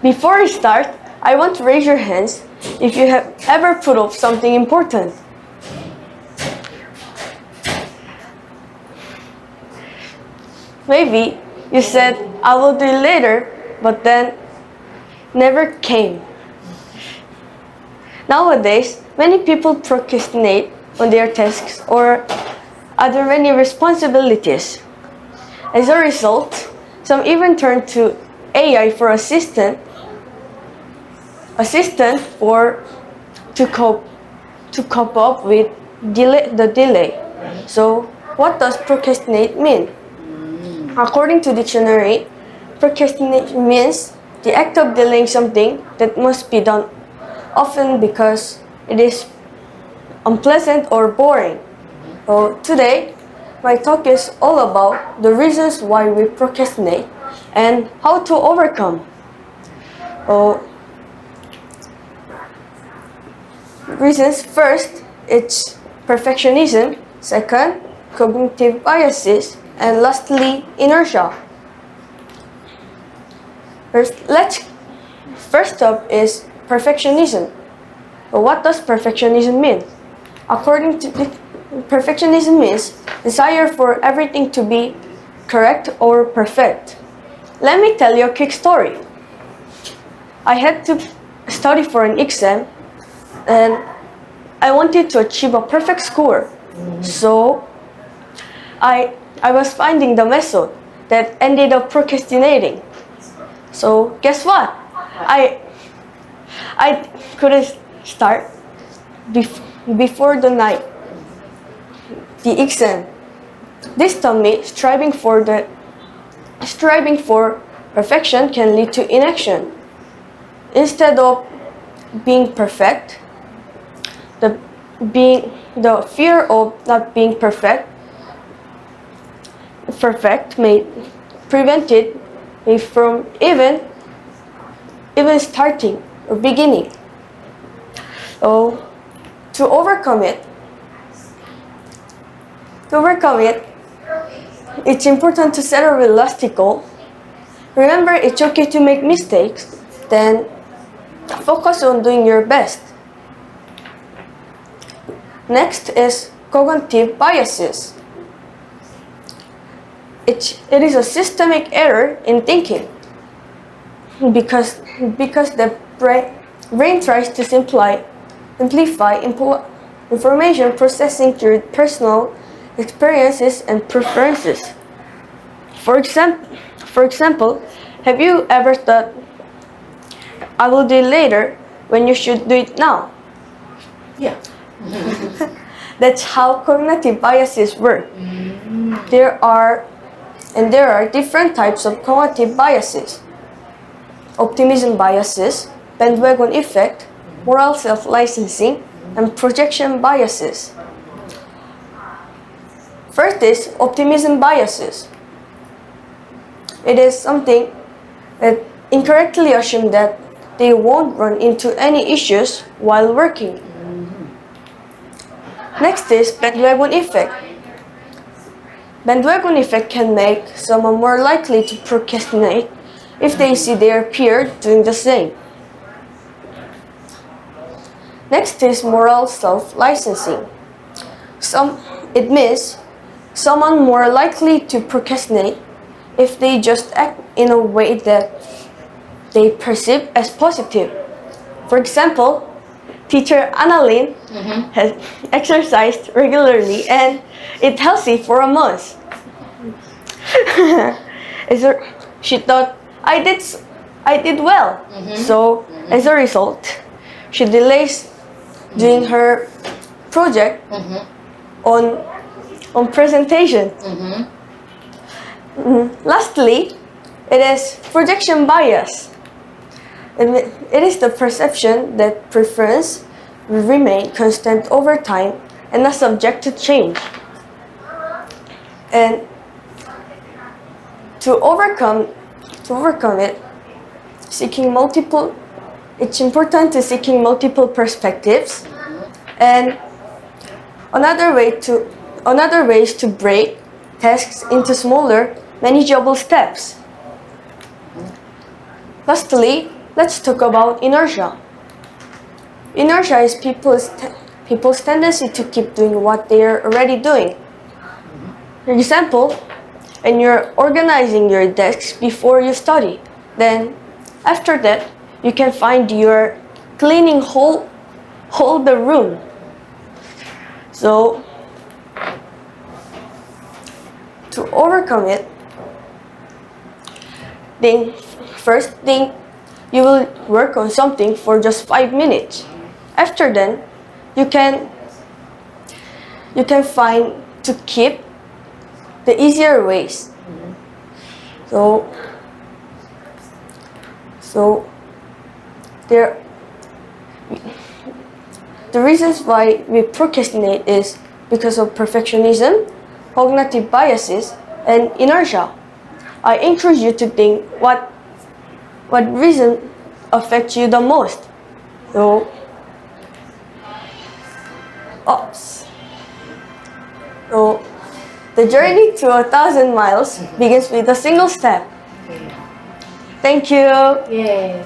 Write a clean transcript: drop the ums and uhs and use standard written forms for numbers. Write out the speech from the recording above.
Before we start, I want to raise your hands if you have ever put off something important. Maybe you said, I will do it later, but then never came. Nowadays, many people procrastinate on their tasks or other many responsibilities. As a result, some even turn to AI for assistant or to cope up with the delay. So, what does procrastinate mean? According to dictionary, procrastinate means the act of delaying something that must be done, often because it is unpleasant or boring. So today, my talk is all about the reasons why we procrastinate and how to overcome. Reasons: first, it's perfectionism. Second, cognitive biases. And lastly, inertia. First up is perfectionism. But what does perfectionism mean? According to perfectionism means desire for everything to be correct or perfect. Let me tell you a quick story. I had to study for an exam and I wanted to achieve a perfect score. So I was finding the method that ended up procrastinating. So guess what? I couldn't start before the exam. This taught me striving for perfection can lead to inaction. Instead of being perfect, the fear of not being perfect may prevented me from even starting or beginning. So to overcome it, it's important to set a realistic goal. Remember, it's okay to make mistakes. Then focus on doing your best. Next is cognitive biases. It is a systemic error in thinking because the brain tries to simplify information processing through personal experiences and preferences. For example, have you ever thought, I will do it later when you should do it now? Yeah. That's how cognitive biases work. There are different types of cognitive biases: optimism biases, bandwagon effect, moral self-licensing, and projection biases. First is optimism biases. It is something that incorrectly assume that they won't run into any issues while working. Next is bandwagon effect. Bandwagon effect can make someone more likely to procrastinate if they see their peer doing the same. Next is moral self-licensing. It means someone more likely to procrastinate if they just act in a way that they perceive as positive. For example, teacher Annalyn has exercised regularly and it's healthy for a month. She thought, I did well. So as a result, she delays doing her project on presentation. Lastly, it is projection bias. It is the perception that preference will remain constant over time and not subject to change. And to overcome it, it's important to seeking multiple perspectives. And another way is to break tasks into smaller, manageable steps. Lastly, let's talk about inertia. Inertia is people's tendency to keep doing what they are already doing. For example, when you're organizing your desks before you study, then after that, you can find you're cleaning whole the room. So, to overcome it, first thing, you will work on something for just 5 minutes. After then, you can find to keep the easier ways. So there, the reasons why we procrastinate is because of perfectionism, cognitive biases, and inertia. I encourage you to think what reason affects you the most. So, So, the journey to 1,000 miles begins with a single step. Thank you. Yeah.